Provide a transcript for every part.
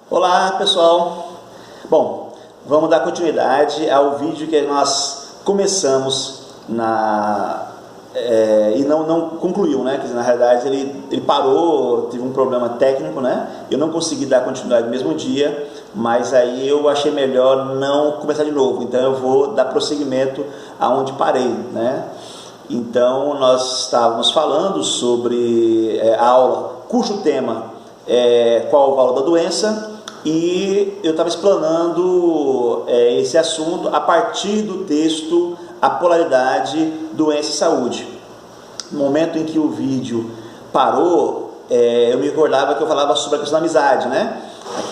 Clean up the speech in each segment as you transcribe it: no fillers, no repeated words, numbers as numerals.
Olá pessoal, bom, vamos dar continuidade ao vídeo que nós começamos e não concluiu, né? Quer dizer, na realidade ele parou, teve um problema técnico, né? Eu não consegui dar continuidade no mesmo dia, mas aí eu achei melhor não começar de novo, então eu vou dar prosseguimento aonde parei, né? Então nós estávamos falando sobre a aula cujo tema é qual o valor da doença. E eu estava explanando esse assunto a partir do texto A Polaridade, Doença e Saúde. No momento em que o vídeo parou, eu me recordava que eu falava sobre a questão da amizade, né?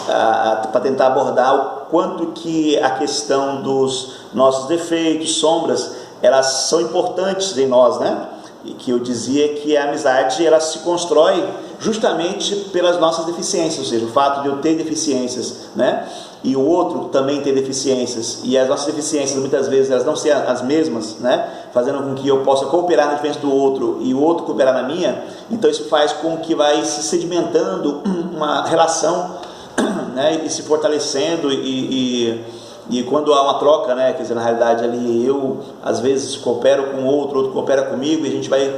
Para tentar abordar o quanto que a questão dos nossos defeitos, sombras, elas são importantes em nós, né? E que eu dizia que a amizade ela se constrói justamente pelas nossas deficiências, ou seja, o fato de eu ter deficiências, né, e o outro também ter deficiências, e as nossas deficiências muitas vezes elas não serem as mesmas, né, fazendo com que eu possa cooperar na diferença do outro e o outro cooperar na minha, então isso faz com que vai se sedimentando uma relação, né, e se fortalecendo e quando há uma troca, né, quer dizer, na realidade ali eu às vezes coopero com o outro coopera comigo e a gente vai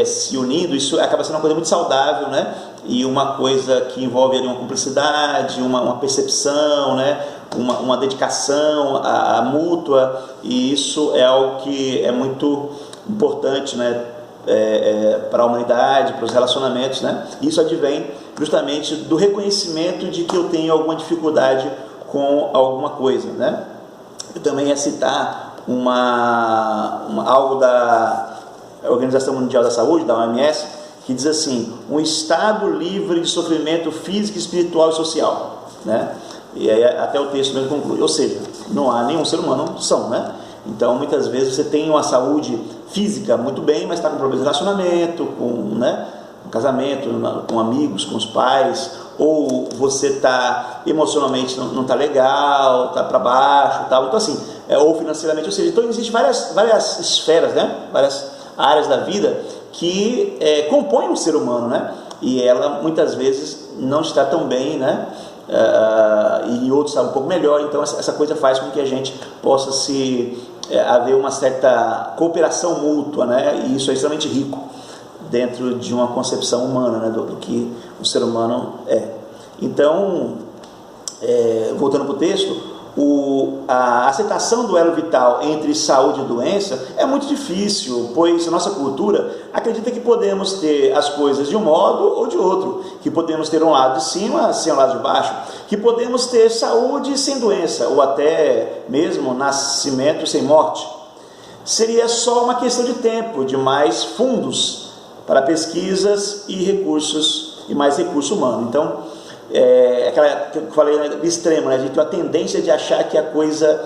se unindo, isso acaba sendo uma coisa muito saudável, né, e uma coisa que envolve ali uma cumplicidade, uma percepção, né, uma dedicação à mútua, e isso é algo que é muito importante, né, para a humanidade, para os relacionamentos, né, isso advém justamente do reconhecimento de que eu tenho alguma dificuldade com alguma coisa, né? Eu também ia citar algo da Organização Mundial da Saúde, da OMS, que diz assim: um estado livre de sofrimento físico, espiritual e social, né? E aí até o texto mesmo conclui, ou seja, não há nenhum ser humano são, né? Então muitas vezes você tem uma saúde física muito bem, mas está com problemas de relacionamento, com casamento, com amigos, com os pais, ou você está emocionalmente não está legal, está para baixo, tal. Então assim, ou financeiramente, ou seja, então existem várias esferas, né, várias áreas da vida que compõem o ser humano, né, e ela muitas vezes não está tão bem, né, e outros estão um pouco melhor, então essa coisa faz com que a gente possa haver uma certa cooperação mútua, né, e isso é extremamente rico dentro de uma concepção humana, né, do que o ser humano é. Então, voltando para o texto, a aceitação do elo vital entre saúde e doença é muito difícil, pois a nossa cultura acredita que podemos ter as coisas de um modo ou de outro, que podemos ter um lado de cima sem um lado de baixo, que podemos ter saúde sem doença, ou até mesmo nascimento sem morte. Seria só uma questão de tempo, de mais fundos para pesquisas e mais recurso humano. Então, aquela que eu falei, né, do extremo, né? A gente tem uma tendência de achar que a coisa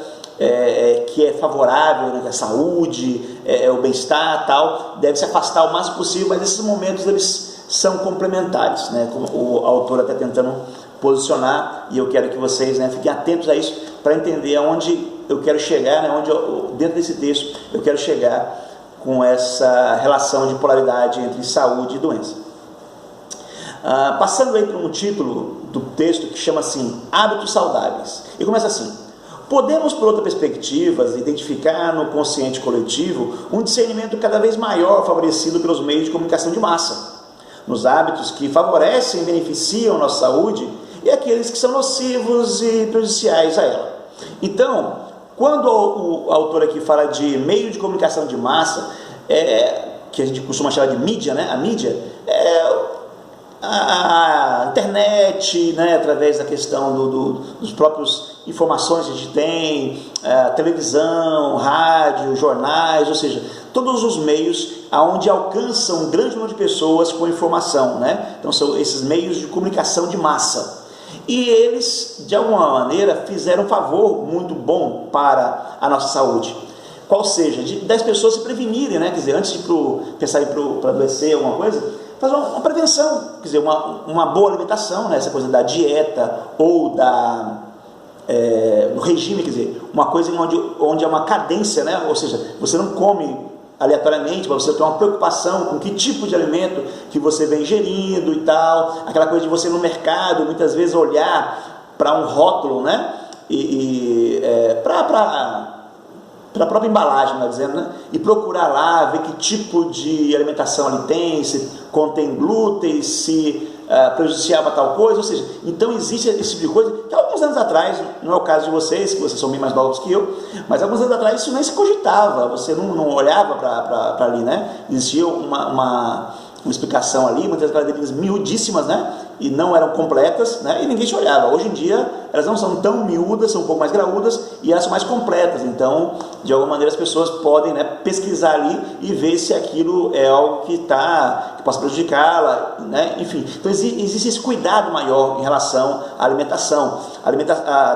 que é favorável, né, que a saúde, o bem-estar, tal, deve se afastar o máximo possível, mas esses momentos eles são complementares, né? Como o autor está tentando posicionar, e eu quero que vocês, né, fiquem atentos a isso para entender aonde eu quero chegar, né, dentro desse texto eu quero chegar com essa relação de polaridade entre saúde e doença. Passando aí para um título do texto que chama assim, Hábitos Saudáveis, e começa assim: podemos, por outra perspectiva, identificar no consciente coletivo um discernimento cada vez maior favorecido pelos meios de comunicação de massa, nos hábitos que favorecem e beneficiam a nossa saúde e aqueles que são nocivos e prejudiciais a ela. Então, quando o autor aqui fala de meio de comunicação de massa, que a gente costuma chamar de mídia, né? A mídia a internet, né? Através da questão dos próprios informações que a gente tem, televisão, rádio, jornais, ou seja, todos os meios onde alcançam um grande número de pessoas com informação, né? Então são esses meios de comunicação de massa. E eles, de alguma maneira, fizeram um favor muito bom para a nossa saúde. Qual seja, das pessoas se prevenirem, né? Quer dizer, antes de pensar em para adoecer alguma coisa, fazer uma prevenção, quer dizer, uma boa alimentação, né? Essa coisa da dieta ou do regime, quer dizer, uma coisa onde há uma cadência, né? Ou seja, você não come aleatoriamente, para você ter uma preocupação com que tipo de alimento que você vem ingerindo e tal, aquela coisa de você no mercado, muitas vezes olhar para um rótulo, né, para a própria embalagem, dizendo, né? E procurar lá, ver que tipo de alimentação ali tem, se contém glúten, se prejudicial para tal coisa, ou seja, então existe esse tipo de coisa que alguns anos atrás, não é o caso de vocês, que vocês são bem mais novos que eu, mas alguns anos atrás isso nem se cogitava, você não olhava para ali, né? Existia uma explicação ali, muitas letrinhas miudíssimas, né? E não eram completas, né? E ninguém se olhava. Hoje em dia elas não são tão miúdas, são um pouco mais graúdas e elas são mais completas. Então, de alguma maneira as pessoas podem, né, pesquisar ali e ver se aquilo é algo que possa prejudicá-la, né? Enfim, então existe esse cuidado maior em relação à alimentação,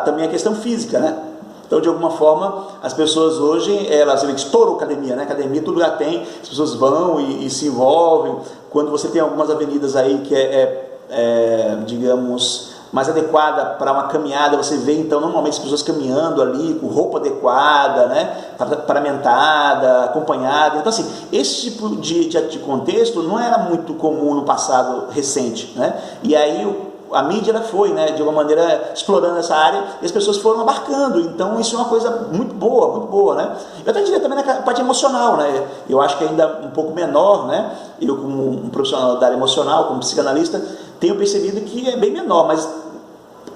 também a questão física, né? Então, de alguma forma, as pessoas hoje, elas estouram academia, né? Academia tudo já tem, as pessoas vão e se envolvem. Quando você tem algumas avenidas aí que digamos, mais adequada para uma caminhada, você vê então normalmente as pessoas caminhando ali com roupa adequada, né, paramentada, acompanhada. Então assim, esse tipo de contexto não era muito comum no passado recente, né? E aí a mídia ela foi, né, de alguma maneira explorando essa área e as pessoas foram abarcando. Então isso é uma coisa muito boa, né? Eu até diria também na parte emocional, né? Eu acho que ainda um pouco menor, né? Eu como um profissional da área emocional, como psicanalista, tenho percebido que é bem menor, mas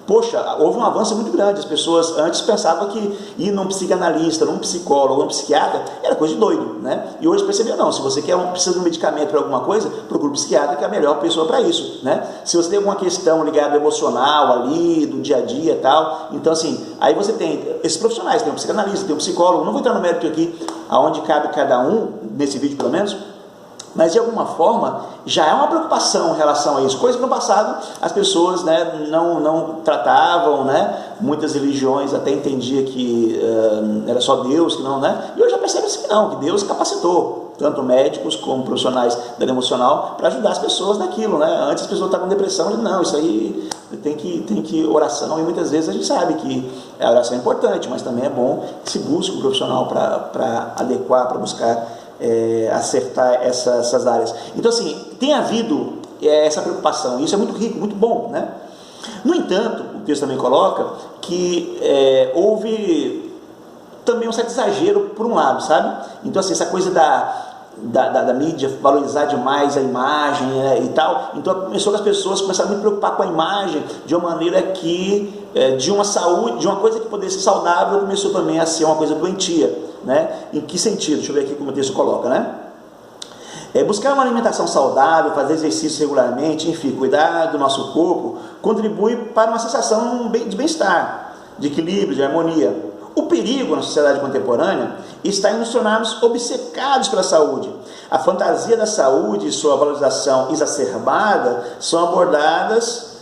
poxa, houve um avanço muito grande. As pessoas antes pensavam que ir num psicanalista, num psicólogo, num psiquiatra era coisa de doido, né? E hoje percebeu, não, se você precisa de um medicamento para alguma coisa, procure um psiquiatra, que é a melhor pessoa para isso, né? Se você tem alguma questão ligada ao emocional ali, do dia a dia e tal, então assim, aí você tem esses profissionais, tem um psicanalista, tem um psicólogo, não vou entrar no mérito aqui, aonde cabe cada um, nesse vídeo pelo menos, mas de alguma forma já é uma preocupação em relação a isso, coisa que no passado as pessoas, né, não tratavam, né? Muitas religiões até entendiam que era só Deus, que não, né? E hoje já percebe-se que não, que Deus capacitou tanto médicos como profissionais da área emocional para ajudar as pessoas naquilo, né? Antes as pessoas estavam com depressão, e não, isso aí tem que oração, e muitas vezes a gente sabe que a oração é importante, mas também é bom que se busque um profissional para adequar, para buscar acertar essas áreas. Então assim, tem havido essa preocupação, e isso é muito rico, muito bom, né? No entanto, o texto também coloca que houve também um certo exagero por um lado, sabe? Então assim, essa coisa da mídia valorizar demais a imagem, né, e tal, então começou que as pessoas começaram a me preocupar com a imagem de uma maneira que de uma saúde, de uma coisa que poderia ser saudável, começou também a ser uma coisa doentia, né? Em que sentido? Deixa eu ver aqui como o texto coloca, né? Buscar uma alimentação saudável, fazer exercício regularmente, enfim, cuidar do nosso corpo, contribui para uma sensação de bem-estar, de equilíbrio, de harmonia. O perigo na sociedade contemporânea está em nos tornarmos obcecados pela saúde. A fantasia da saúde e sua valorização exacerbada são abordadas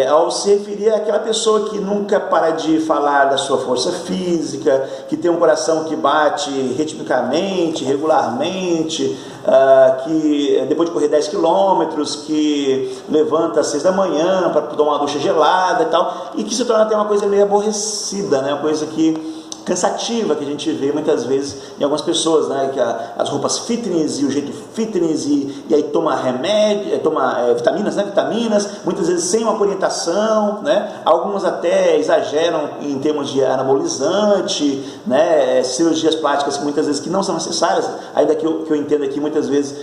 ao se referir àquela pessoa que nunca para de falar da sua força física, que tem um coração que bate ritmicamente, regularmente, que depois de correr 10 quilômetros, que levanta às 6 da manhã para tomar uma ducha gelada e tal, e que se torna até uma coisa meio aborrecida, né? Uma coisa cansativa que a gente vê muitas vezes em algumas pessoas, né? Que as roupas fitness e o jeito fitness e aí toma remédio, vitaminas, né? Vitaminas, muitas vezes sem uma orientação, né? Algumas até exageram em termos de anabolizante, né? Cirurgias plásticas muitas vezes que não são necessárias, ainda que eu entenda que muitas vezes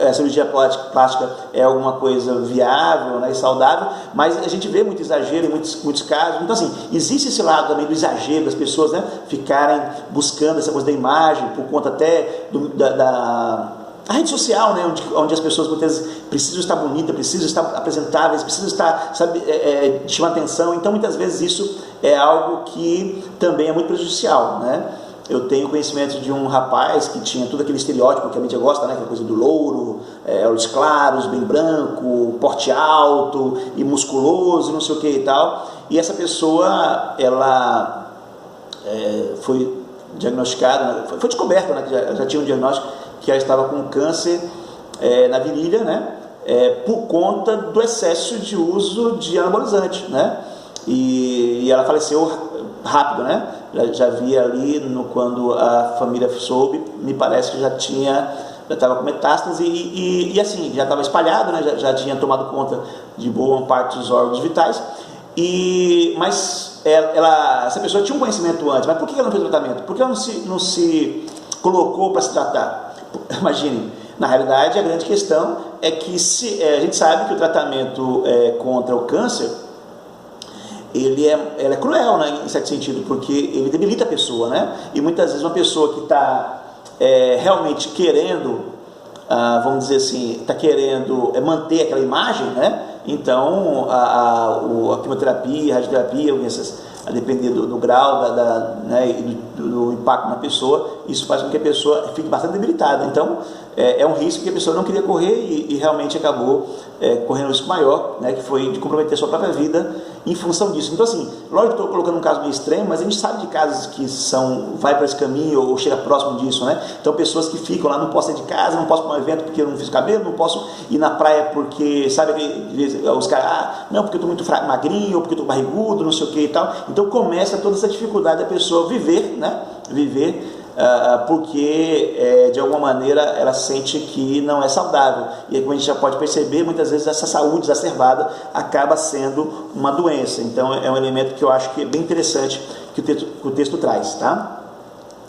a cirurgia plástica é alguma coisa viável, né, e saudável, mas a gente vê muito exagero em muitos casos. Então assim, existe esse lado também do exagero das pessoas, né, ficarem buscando essa coisa da imagem por conta até a rede social, né, onde as pessoas muitas vezes precisam estar bonitas, precisam estar apresentáveis, precisam estar, sabe, chamar atenção. Então muitas vezes isso é algo que também é muito prejudicial, né? Eu tenho conhecimento de um rapaz que tinha todo aquele estereótipo que a mídia gosta, né? Aquela coisa do louro, olhos claros, bem branco, porte alto e musculoso, não sei o que e tal. E essa pessoa, ela foi diagnosticada, foi descoberta, né? Que já tinha um diagnóstico que ela estava com câncer na virilha, né? Por conta do excesso de uso de anabolizante, né? E ela faleceu rápido, né? Já vi ali, quando a família soube, me parece que já estava com metástase e assim, já estava espalhado, né? Já tinha tomado conta de boa parte dos órgãos vitais, mas essa pessoa tinha um conhecimento antes, mas por que ela não fez tratamento? Por que ela não se colocou para se tratar? Imagine, na realidade a grande questão é que a gente sabe que o tratamento contra o câncer, ele é cruel, né, em certo sentido, porque ele debilita a pessoa, né? E muitas vezes uma pessoa que está realmente querendo, vamos dizer assim, está querendo manter aquela imagem, né? Então a quimioterapia, a radioterapia, a depender do grau né, e do impacto na pessoa, isso faz com que a pessoa fique bastante debilitada. Então é um risco que a pessoa não queria correr e realmente acabou correndo um risco maior, né, que foi de comprometer a sua própria vida em função disso. Então assim, lógico que estou colocando um caso meio extremo, mas a gente sabe de casos que vai para esse caminho ou chega próximo disso, né? Então pessoas que ficam lá, não posso sair de casa, não posso ir para um evento porque eu não fiz cabelo, não posso ir na praia porque, sabe, os caras, não, porque eu estou muito magrinho, ou porque eu estou barrigudo, não sei o que e tal. Então começa toda essa dificuldade da pessoa viver, né? Porque de alguma maneira ela sente que não é saudável, e aí, como a gente já pode perceber, muitas vezes essa saúde exacerbada acaba sendo uma doença. Então é um elemento que eu acho que é bem interessante que o texto traz, tá?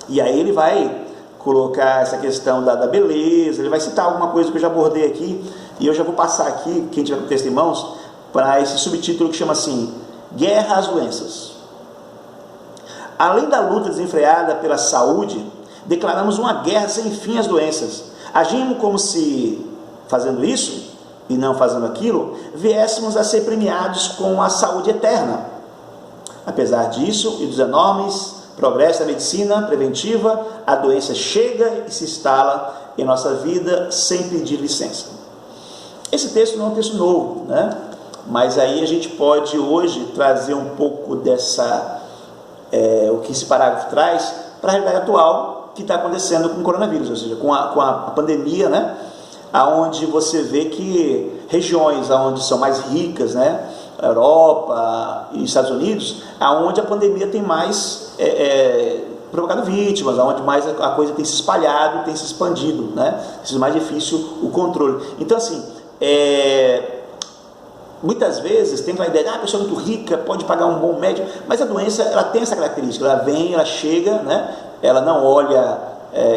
E aí ele vai colocar essa questão da beleza, ele vai citar alguma coisa que eu já abordei aqui, e eu já vou passar aqui, quem tiver com o texto em mãos, para esse subtítulo que chama assim: Guerra às Doenças. Além da luta desenfreada pela saúde, declaramos uma guerra sem fim às doenças. Agimos como se, fazendo isso e não fazendo aquilo, viéssemos a ser premiados com a saúde eterna. Apesar disso e dos enormes progressos da medicina preventiva, a doença chega e se instala em nossa vida sem pedir licença. Esse texto não é um texto novo, né? Mas aí a gente pode hoje trazer um pouco o que esse parágrafo traz para a realidade atual que está acontecendo com o coronavírus, ou seja, com a pandemia, né? Aonde você vê que regiões onde são mais ricas, né? Europa e Estados Unidos, aonde a pandemia tem mais provocado vítimas, aonde mais a coisa tem se espalhado, tem se expandido, né? Isso é mais difícil o controle. Então assim, muitas vezes tem aquela ideia, a pessoa muito rica pode pagar um bom médico, mas a doença ela tem essa característica, ela vem, ela chega, né? Ela não olha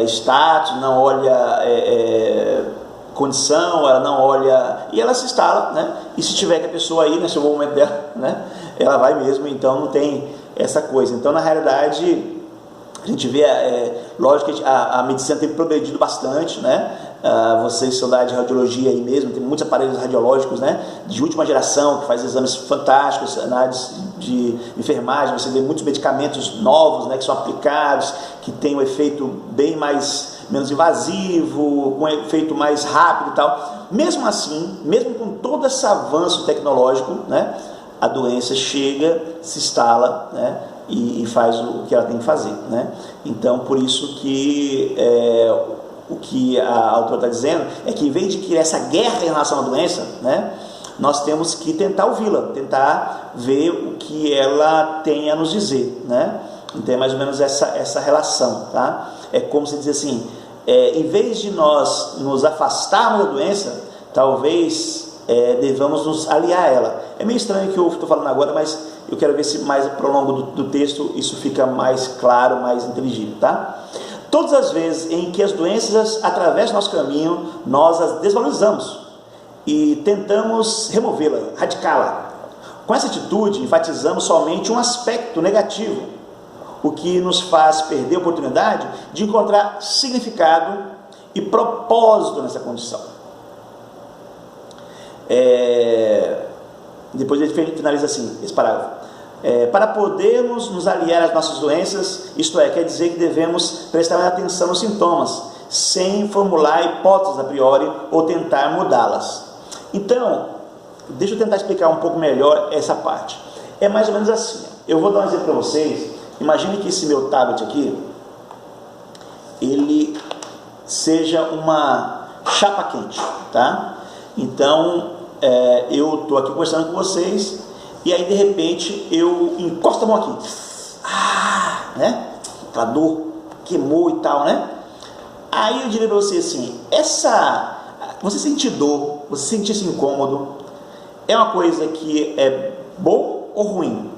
status, não olha condição, ela não olha, e ela se instala, né? E se tiver que a pessoa aí, né, se for o momento dela, né, ela vai mesmo, então não tem essa coisa. Então na realidade a gente vê, lógico que a medicina tem progredido bastante, né? Vocês são da área de radiologia aí mesmo, tem muitos aparelhos radiológicos, né, de última geração, que faz exames fantásticos. Na área de enfermagem, você vê muitos medicamentos novos, né, que são aplicados, que tem um efeito bem menos invasivo, com um efeito mais rápido e tal. Mesmo assim, mesmo com todo esse avanço tecnológico, né, a doença chega, se instala, né, e faz o que ela tem que fazer, né? Então, por isso que o que a autora está dizendo é que, em vez de criar essa guerra em relação à doença, né, nós temos que tentar ouvi-la, tentar ver o que ela tem a nos dizer, né? Então é mais ou menos essa relação, tá? É como se diz assim, em vez de nós nos afastarmos da doença, talvez devamos nos aliar a ela. É meio estranho o que eu estou falando agora, mas eu quero ver se mais ao longo do texto isso fica mais claro, mais inteligível, tá? Todas as vezes em que as doenças atravessam nosso caminho, nós as desvalorizamos e tentamos removê-la, radicá-la. Com essa atitude, enfatizamos somente um aspecto negativo, o que nos faz perder a oportunidade de encontrar significado e propósito nessa condição. Depois ele finaliza assim, esse parágrafo. Para podermos nos aliar às nossas doenças, isto quer dizer que devemos prestar mais atenção nos sintomas, sem formular hipóteses a priori ou tentar mudá-las. Então, deixa eu tentar explicar um pouco melhor essa parte. É mais ou menos assim. Eu vou dar um exemplo para vocês. Imagine que esse meu tablet aqui, ele seja uma chapa quente, tá? Então, eu estou aqui conversando com vocês, e aí de repente eu encosto a mão aqui. né? Aquela dor, queimou e tal, né? Aí eu diria para você assim, você sentir dor, você sentir esse incômodo, é uma coisa que é bom ou ruim?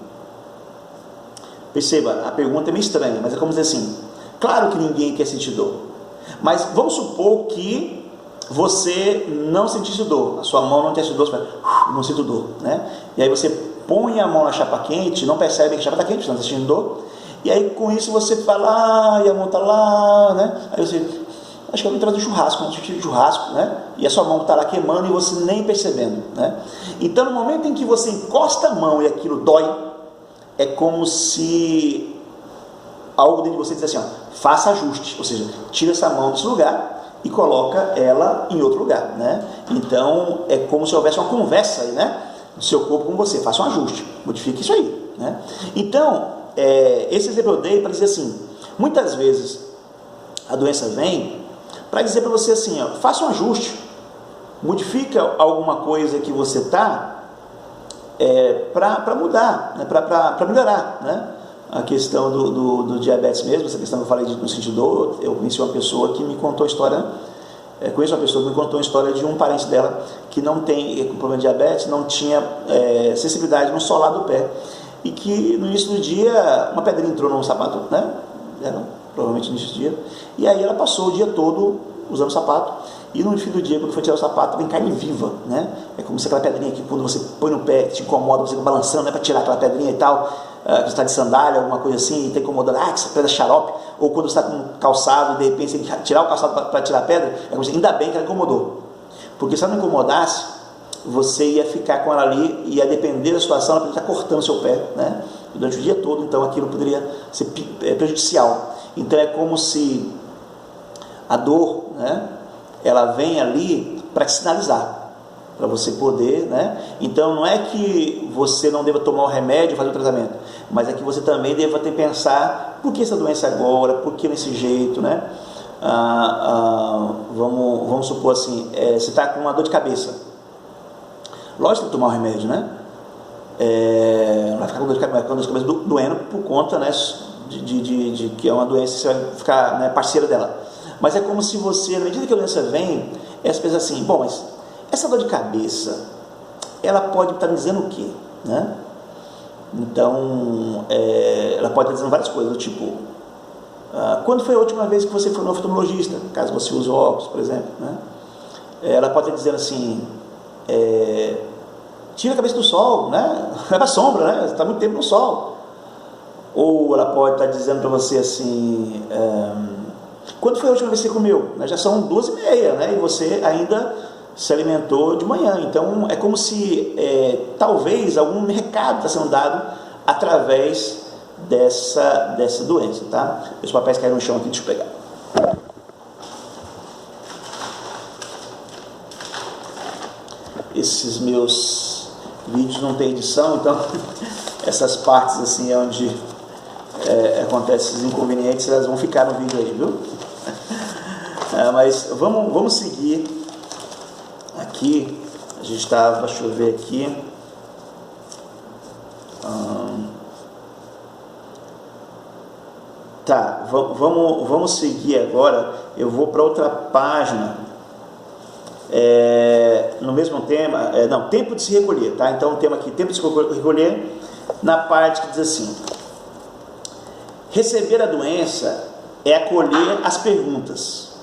Perceba, a pergunta é meio estranha, mas é como dizer assim, claro que ninguém quer sentir dor, mas vamos supor que você não sentisse dor, a sua mão não tivesse dor, você fala, não sinto dor, né? E aí você põe a mão na chapa quente, não percebe que a chapa está quente, você não está sentindo dor, e aí com isso você vai lá, e a mão está lá, né? Aí você, acho que alguém traz um churrasco, né? E a sua mão está lá queimando e você nem percebendo, né? Então no momento em que você encosta a mão e aquilo dói, é como se algo dentro de você diz assim, ó, faça ajuste, ou seja, tira essa mão desse lugar e coloca ela em outro lugar, né? Então é como se houvesse uma conversa aí, né, do seu corpo com você, faça um ajuste, modifique isso aí, né? Então esse exemplo eu dei para dizer assim, muitas vezes a doença vem para dizer para você assim, ó, faça um ajuste, modifica alguma coisa que você está para mudar, né? para melhorar, né? A questão do diabetes mesmo, essa questão que eu falei no sentido dor, eu conheci uma pessoa que me contou a história, conheço uma pessoa que me contou a história de um parente dela que não tem, com problema de diabetes, não tinha sensibilidade no solar do pé, e que no início do dia uma pedrinha entrou no sapato, né? Provavelmente no início do dia, e aí ela passou o dia todo usando sapato, e no fim do dia, quando foi tirar o sapato, vem carne viva, né? É como se aquela pedrinha que quando você põe no pé, te incomoda, você fica balançando, né, para tirar aquela pedrinha e tal, você está de sandália, alguma coisa assim, e está incomodando, que essa pedra é xarope, ou quando você está com um calçado e de repente você tem que tirar o calçado para tirar a pedra, é como se, ainda bem que ela incomodou, porque se ela não incomodasse, você ia ficar com ela ali, ia depender da situação, ela poderia estar cortando o seu pé, né? Durante o dia todo, então aquilo poderia ser prejudicial. Então é como se a dor, né, ela vem ali para te sinalizar, para você poder, né? Então não é que você não deva tomar o remédio, fazer o tratamento, mas é que você também deva ter que pensar, por que essa doença agora, por que desse jeito, né? Vamos supor assim, você está com uma dor de cabeça, lógico que tem que tomar o remédio, né? Não vai ficar com dor de cabeça doendo por conta, né, de que é uma doença, você vai ficar, né, parceira dela. Mas é como se você, na medida que a doença vem, você pensa assim, bom, mas essa dor de cabeça, ela pode estar me dizendo o quê, né? Então, ela pode estar dizendo várias coisas, do tipo, quando foi a última vez que você foi no oftalmologista, caso você use óculos, por exemplo, né? Ela pode estar dizendo assim, tira a cabeça do sol, né? Vai para a sombra, né? Você está muito tempo no sol. Ou ela pode estar dizendo para você assim, quando foi a última vez que você comeu? Já são 2h30, né? E você ainda se alimentou de manhã. Então é como se talvez algum recado está sendo dado através dessa doença, tá? Os papéis caíram no chão aqui, deixa eu pegar. Esses meus vídeos não tem edição, então essas partes assim onde acontecem esses inconvenientes, elas vão ficar no vídeo aí, viu? Mas vamos seguir aqui. A gente estava, deixa eu ver aqui, tá, vamos seguir agora. Eu vou para outra página, no mesmo tema, tempo de se recolher, tá? Então o tema aqui, tempo de se recolher, na parte que diz assim: receber a doença é acolher as perguntas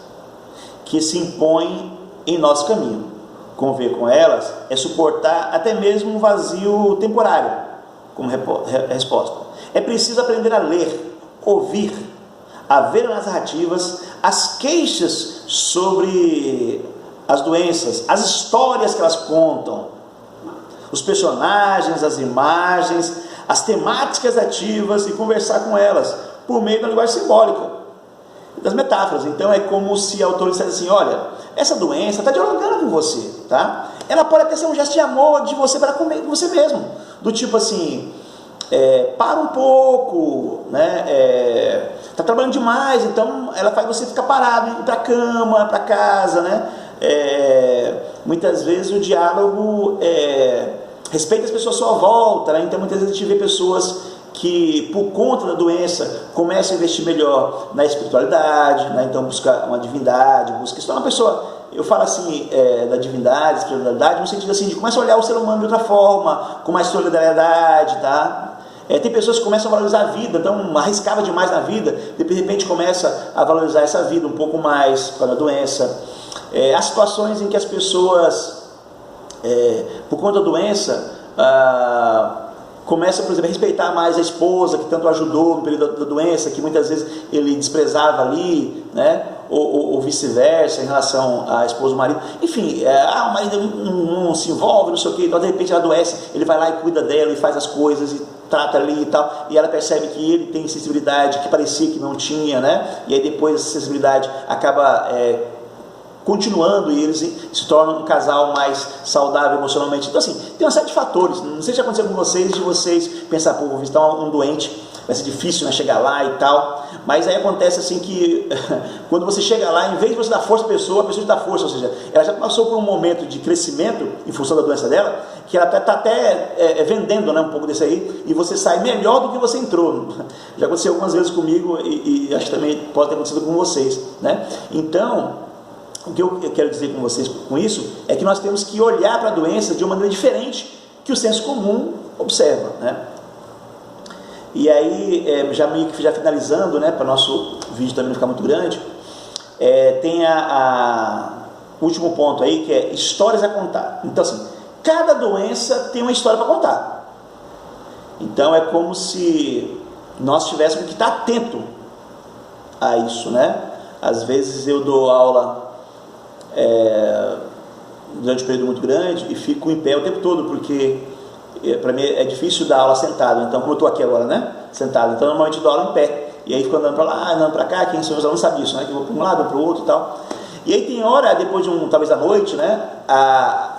que se impõem em nosso caminho. Conviver com elas é suportar até mesmo um vazio temporário como resposta. É preciso aprender a ler, ouvir, a ver nas narrativas as queixas sobre as doenças, as histórias que elas contam, os personagens, as imagens, as temáticas ativas, e conversar com elas por meio da linguagem simbólica, das metáforas. Então é como se a autora dissesse assim: olha, essa doença está dialogando com você, tá? Ela pode até ser um gesto de amor de você para com você mesmo, do tipo assim, para um pouco, né? Tá trabalhando demais, então ela faz você ficar parado, ir para a cama, para casa, né? Muitas vezes o diálogo respeita as pessoas à sua volta, né? Então muitas vezes a gente vê pessoas que por conta da doença começa a investir melhor na espiritualidade, né? Então busca uma divindade, busca se tornar uma pessoa, eu falo assim, da divindade, espiritualidade, no sentido assim, de começa a olhar o ser humano de outra forma, com mais solidariedade, tá? Tem pessoas que começam a valorizar a vida, então arriscava demais na vida, de repente começa a valorizar essa vida um pouco mais por causa da doença. Há situações em que as pessoas, por conta da doença, começa, por exemplo, a respeitar mais a esposa que tanto ajudou no período da doença, que muitas vezes ele desprezava ali, né? Ou vice-versa em relação à esposa ou marido. Enfim, o marido não se envolve, não sei o que, então de repente ela adoece, ele vai lá e cuida dela e faz as coisas e trata ali e tal, e ela percebe que ele tem sensibilidade que parecia que não tinha, né? E aí depois essa sensibilidade acaba continuando e eles se tornam um casal mais saudável emocionalmente. Então assim, tem uma série de fatores, não sei se aconteceu com vocês, de vocês pensar, pô, vou visitar um doente, vai ser difícil, né, chegar lá e tal, mas aí acontece assim que quando você chega lá, em vez de você dar força à pessoa, a pessoa te dá força, ou seja, ela já passou por um momento de crescimento em função da doença dela, que ela está até vendendo, né, um pouco desse aí, e você sai melhor do que você entrou. Já aconteceu algumas vezes comigo e acho que também pode ter acontecido com vocês, né? Então, o que eu quero dizer com vocês com isso é que nós temos que olhar para a doença de uma maneira diferente que o senso comum observa, né? E aí, já finalizando, né, para o nosso vídeo também não ficar muito grande, tem o último ponto aí, que é histórias a contar. Então assim, cada doença tem uma história para contar. Então é como se nós tivéssemos que estar atento a isso, né? Às vezes eu dou aula durante um período muito grande e fico em pé o tempo todo, porque para mim é difícil dar aula sentado. Então, como eu estou aqui agora, né, sentado, então normalmente eu dou aula em pé, e aí fico andando para lá, andando para cá. Quem são os alunos sabe isso, né, que eu vou para um lado, para o outro e tal. E aí tem hora, depois de talvez à noite, né,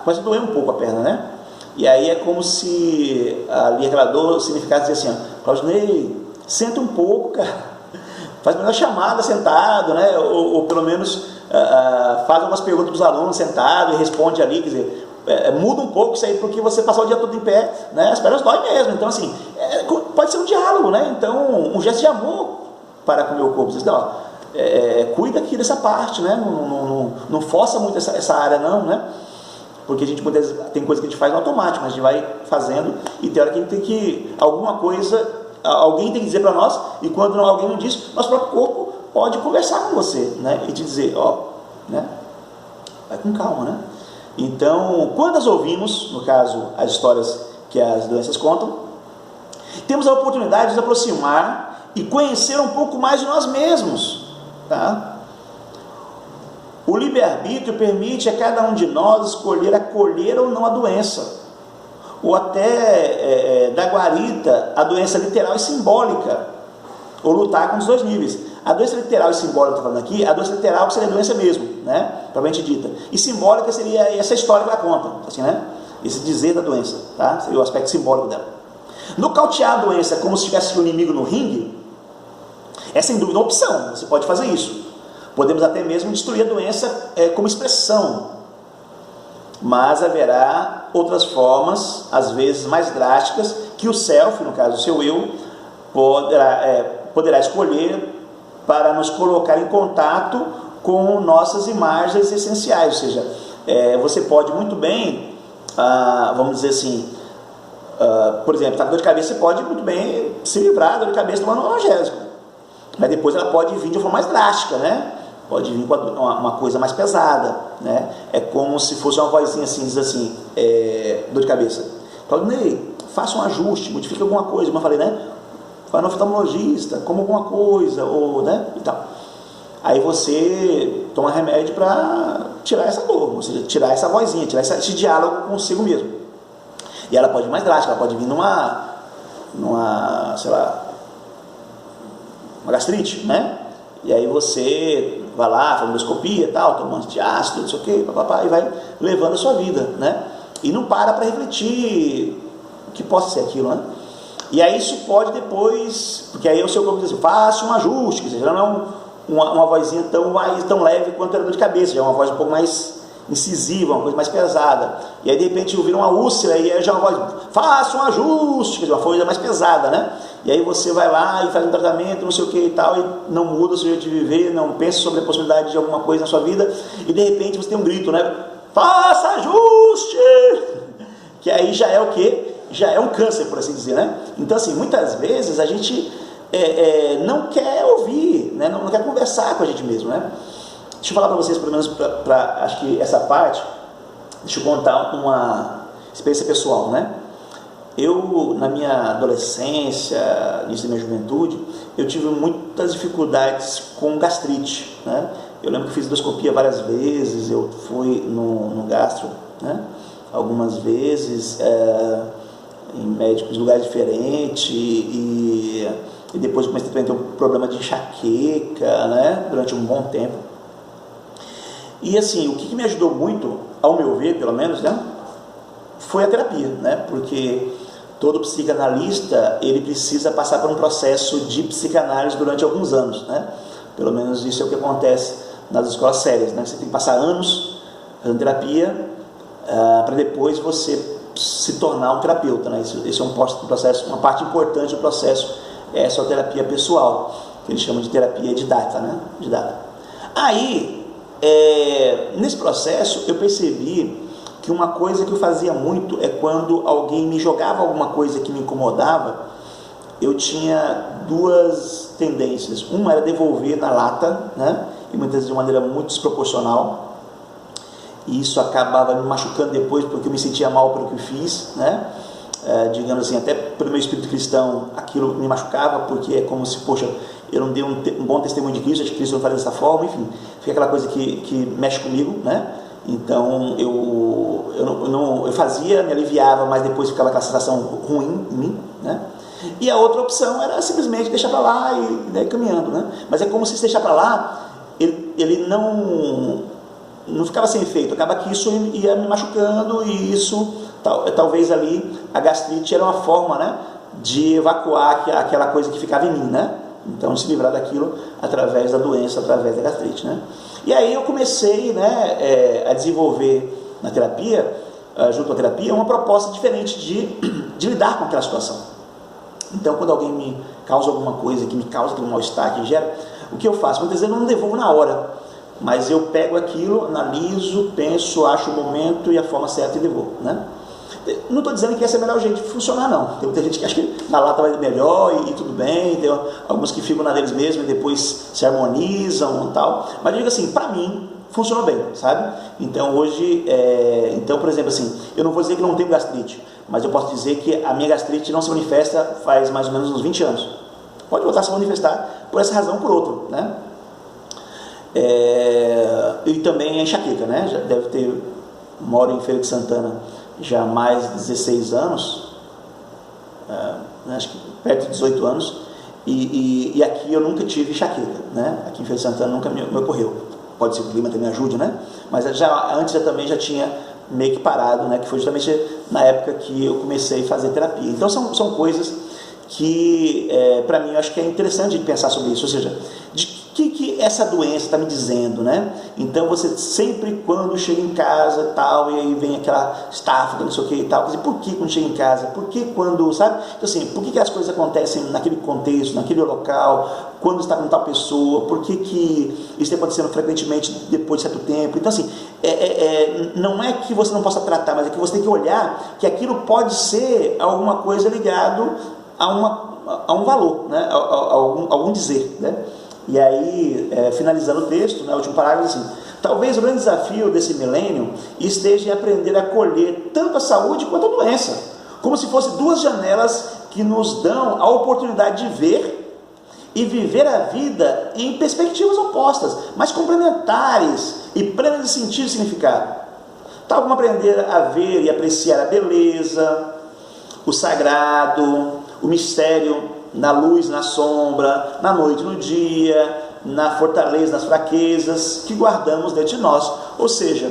começa a doer um pouco a perna, né, e aí é como se ali aquela dor significasse dizer assim, ó, Claudinei, senta um pouco, cara, faz uma chamada sentado, né, ou pelo menos faz algumas perguntas para os alunos sentado e responde ali, quer dizer, muda um pouco isso aí, porque você passar o dia todo em pé, né, as pernas doem mesmo. Então assim, pode ser um diálogo, né, então um gesto de amor para com o meu corpo. Você diz, ó, cuida aqui dessa parte, né, não força muito essa área não, né, porque a gente tem coisa que a gente faz no automático, mas a gente vai fazendo e tem hora que a gente tem que, alguma coisa, alguém tem que dizer para nós, e quando alguém não diz, nosso próprio corpo pode conversar com você, né, e te dizer, ó, né, vai com calma, né. Então, quando nós ouvimos, no caso, as histórias que as doenças contam, temos a oportunidade de nos aproximar e conhecer um pouco mais de nós mesmos, tá? O livre-arbítrio permite a cada um de nós escolher acolher ou não a doença, ou até dar guarita à doença literal e simbólica, ou lutar com os dois níveis. A doença literal e simbólica, estou falando aqui, a doença literal seria a doença mesmo, né, propriamente dita, e simbólica seria essa história que ela conta, assim, né, esse dizer da doença, tá? Seria o aspecto simbólico dela. Nocautear a doença como se tivesse um inimigo no ringue é sem dúvida uma opção, você pode fazer isso. Podemos até mesmo destruir a doença como expressão, mas haverá outras formas, às vezes mais drásticas, que o self, no caso o seu eu, poderá escolher para nos colocar em contato com nossas imagens essenciais. Ou seja, você pode muito bem, vamos dizer assim, por exemplo, está com dor de cabeça, você pode muito bem se livrar da dor de cabeça tomando um analgésico, mas depois ela pode vir de uma forma mais drástica, né? Pode vir com uma coisa mais pesada, né? É como se fosse uma vozinha assim, diz assim, dor de cabeça, Claudinei, faça um ajuste, modifique alguma coisa, como eu falei, né? Vai no oftalmologista, coma alguma coisa, ou, né, e tal. Aí você toma remédio para tirar essa dor, ou seja, tirar essa vozinha, tirar esse diálogo consigo mesmo. E ela pode vir mais drástica, ela pode vir numa sei lá, uma gastrite, né? E aí você vai lá, faz endoscopia e tal, toma antiácido, não sei o que, papapá, e vai levando a sua vida, né? E não para refletir o que possa ser aquilo, né? E aí isso pode depois, porque aí o seu corpo diz assim, faça um ajuste, quer dizer, já não é uma vozinha tão leve quanto a dor de cabeça, já é uma voz um pouco mais incisiva, uma coisa mais pesada. E aí de repente vira uma úlcera e aí já uma voz, faça um ajuste, quer dizer, uma coisa mais pesada, né? E aí você vai lá e faz um tratamento, não sei o que e tal, e não muda o seu jeito de viver, não pensa sobre a possibilidade de alguma coisa na sua vida, e de repente você tem um grito, né? Faça ajuste! Que aí já é o quê? Já é um câncer, por assim dizer, né? Então assim, muitas vezes a gente não quer ouvir, né? Não quer conversar com a gente mesmo, né? Deixa eu falar para vocês, pelo menos acho que essa parte, deixa eu contar uma experiência pessoal, né? Eu, na minha adolescência, início da minha juventude, eu tive muitas dificuldades com gastrite, né? Eu lembro que fiz endoscopia várias vezes, eu fui no gastro, né? Algumas vezes, em médicos, lugares diferentes, e depois comecei a ter um problema de enxaqueca, né? Durante um bom tempo. E assim, o que me ajudou muito, ao meu ver, pelo menos, né? Foi a terapia, né? Porque todo psicanalista, ele precisa passar por um processo de psicanálise durante alguns anos, né? Pelo menos isso é o que acontece nas escolas sérias, né? Você tem que passar anos fazendo terapia para depois você se tornar um terapeuta, né? Esse é um processo, uma parte importante do processo, é a sua terapia pessoal, que eles chamam de terapia didata, né? Didata. Aí, nesse processo, eu percebi que uma coisa que eu fazia muito é quando alguém me jogava alguma coisa que me incomodava, eu tinha duas tendências. Uma era devolver na lata, né? E muitas vezes de maneira muito desproporcional, e isso acabava me machucando depois, porque eu me sentia mal pelo que eu fiz, né? Digamos assim, até pelo meu espírito cristão, aquilo me machucava, porque é como se, poxa, eu não dei um bom testemunho de Cristo, acho que Cristo não faria dessa forma, enfim, fica aquela coisa que mexe comigo, né? Então eu fazia, me aliviava, mas depois ficava aquela sensação ruim em mim, né? E a outra opção era simplesmente deixar para lá e daí caminhando, né? Mas é como se deixar para lá, ele não ficava sem efeito, acaba que isso ia me machucando, e isso, talvez ali, a gastrite era uma forma, né, de evacuar aquela coisa que ficava em mim, né? Então se livrar daquilo através da doença, através da gastrite, né? E aí eu comecei, né, a desenvolver na terapia, junto à terapia, uma proposta diferente de lidar com aquela situação. Então quando alguém me causa alguma coisa, que me causa aquele mal-estar, que gera, o que eu faço? Muitas vezes eu não devolvo na hora, mas eu pego aquilo, analiso, penso, acho o momento e a forma certa e devolvo, né? Não estou dizendo que esse é o melhor jeito de funcionar, não. Tem muita gente que acha que na lata vai melhor e tudo bem, tem alguns que ficam na deles mesmos e depois se harmonizam e tal, mas eu digo assim, para mim funcionou bem, sabe? Então hoje, por exemplo assim, eu não vou dizer que não tenho gastrite, mas eu posso dizer que a minha gastrite não se manifesta faz mais ou menos uns 20 anos. Pode voltar a se manifestar por essa razão ou por outra, né? E também a enxaqueca, né? Já deve ter, moro em Feira de Santana já há mais de 16 anos, acho que perto de 18 anos, e aqui eu nunca tive enxaqueca, né? Aqui em Feira de Santana nunca me ocorreu. Pode ser que o clima também ajude, né? Mas antes eu também já tinha meio que parado, né? Que foi justamente na época que eu comecei a fazer terapia. Então são coisas que para mim eu acho que é interessante de pensar sobre isso, ou seja, de que essa doença está me dizendo, né? Então você sempre quando chega em casa tal, e aí vem aquela estafa, não sei o que e tal, dizer, por que quando chega em casa? Por que quando, sabe? Então assim, por que as coisas acontecem naquele contexto, naquele local, quando está com tal pessoa, por que isso está acontecendo frequentemente depois de certo tempo? Então assim, não é que você não possa tratar, mas é que você tem que olhar que aquilo pode ser alguma coisa ligado a um valor, né? a algum dizer, né? E aí, finalizando o texto, né, o último parágrafo, assim, talvez o grande desafio desse milênio esteja em aprender a acolher tanto a saúde quanto a doença, como se fossem duas janelas que nos dão a oportunidade de ver e viver a vida em perspectivas opostas, mas complementares e plenas de sentido e significado, tal como aprender a ver e apreciar a beleza, o sagrado, o mistério na luz, na sombra, na noite, no dia, na fortaleza, nas fraquezas que guardamos dentro de nós. Ou seja,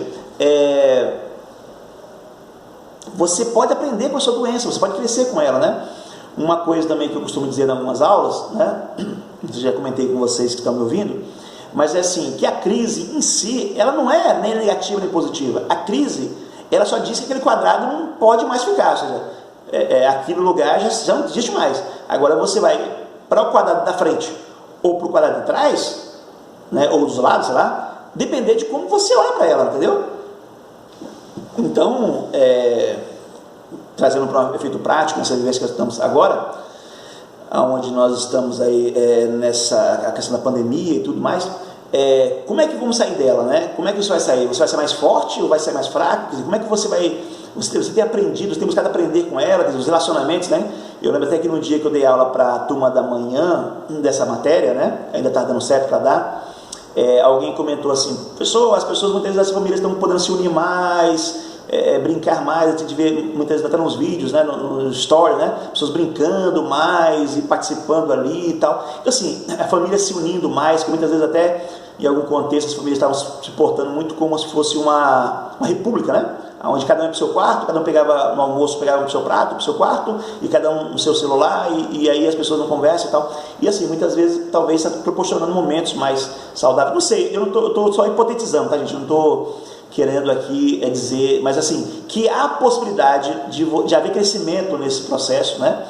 você pode aprender com a sua doença, você pode crescer com ela, né? Uma coisa também que eu costumo dizer em algumas aulas, né? Já comentei com vocês que estão me ouvindo, Mas é assim, que a crise em si, ela não é nem negativa nem positiva. A crise, ela só diz que aquele quadrado não pode mais ficar, ou seja, aquele lugar já não existe mais. Agora você vai para o quadrado da frente ou para o quadrado de trás, né, ou dos lados, sei lá, depender de como você olha para ela, entendeu? Então, trazendo para um efeito prático, nessa vivência que estamos agora, onde nós estamos aí a questão da pandemia e tudo mais, como é que vamos sair dela, né? Como é que isso vai sair? Você vai ser mais forte ou vai ser mais fraco? Quer dizer, como é que você vai... Você tem aprendido, você tem buscado aprender com ela, os relacionamentos, né? Eu lembro até que no dia que eu dei aula para a turma da manhã dessa matéria, né? Ainda está dando certo para dar. Alguém comentou assim: as pessoas muitas vezes as famílias estão podendo se unir mais, brincar mais. A gente vê muitas vezes até nos vídeos, né, no story, né, pessoas brincando mais e participando ali e tal. Então assim, a família se unindo mais, que muitas vezes até em algum contexto as famílias estavam se portando muito como se fosse uma república, né? Onde cada um ia para o seu quarto, cada um pegava no almoço, pegava para o seu prato, para o seu quarto, e cada um no seu celular, e aí as pessoas não conversam e tal. E assim, muitas vezes, talvez está proporcionando momentos mais saudáveis. Não sei, eu não estou só hipotetizando, tá, gente? Eu não estou querendo aqui dizer, mas assim, que há possibilidade de haver crescimento nesse processo, né?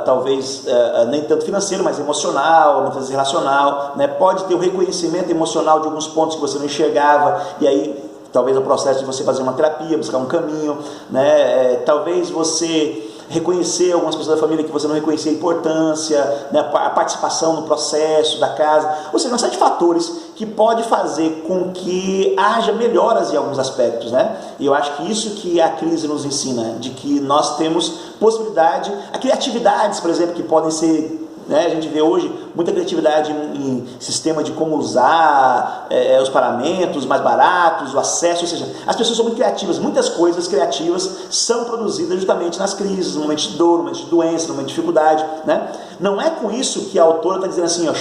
Talvez nem tanto financeiro, mas emocional, muitas vezes relacional, né? Pode ter o reconhecimento emocional de alguns pontos que você não enxergava, e aí talvez o processo de você fazer uma terapia, buscar um caminho, né? Talvez você reconhecer algumas pessoas da família que você não reconhecia a importância, né? A participação no processo da casa, ou seja, uma série de fatores que pode fazer com que haja melhoras em alguns aspectos, né? E eu acho que isso que a crise nos ensina, de que nós temos possibilidade, a criatividades, por exemplo, que podem ser... A gente vê hoje muita criatividade em sistema de como usar os paramentos mais baratos, o acesso, ou seja, as pessoas são muito criativas, muitas coisas criativas são produzidas justamente nas crises, no momento de dor, no momento de doença, no momento de dificuldade, né? Não é com isso que a autora está dizendo assim, ó,